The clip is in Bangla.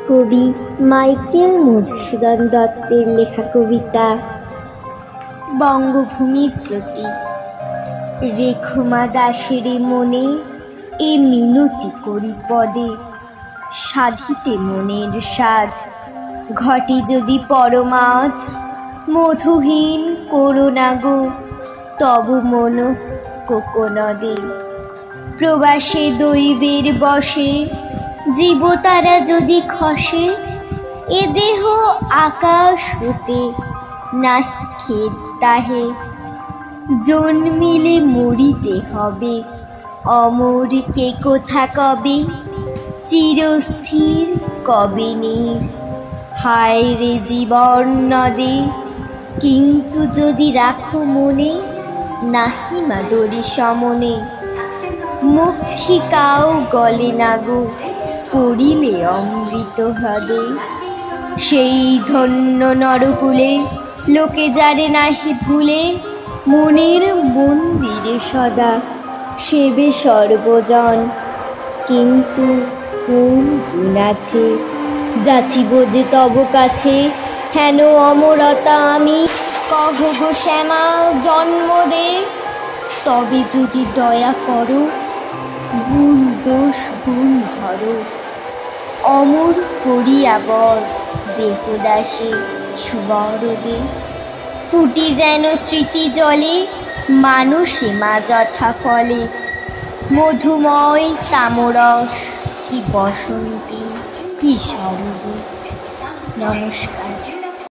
কবি মাইকেল মধুসূদন দত্তের লেখা কবিতা বঙ্গভূমির প্রতি। রেখমা দাসের মনে এ মিনতি করি পদে, সাধিতে মনের সাধ ঘটে যদি পরমাদ। মধুহীন করোনা গো তব মন কোকনদে, প্রবাসে দৈবের বসে জীবতারা যদি খসে। এ দেহ আকাশ হতে নাহি খেদ তাহে, জন্মিলে মরিতে হবে অমর কে কোথা কবে। চিরস্থির কবে নীর হায় রে জীবন নদে, কিন্তু যদি রাখো মনে নাহি মা ডোরি সমনে। মক্ষিকাও গলে না গো পড়িলে অমৃত হ্রদে, সেই ধন্য নরকুলে লোকে যারে নাহি ভুলে। মনের মন্দিরে সদা সেবে সর্বজন, কিন্তু কোন গুণ আছে যাচিব যে তব কাছে। হেন অমরতা আমি কহ গো শ্যামা জন্ম দে, তবে যদি দয়া করো ভুল দোষ ভুল ধরো। অমর করিয়া বর দেহদাসে সুবরদে, ফুটি যেন স্মৃতি জলে মানুষে মা যথা ফলে। মধুময় তামরস কি বসন্তী কি সরোবর। নমস্কার।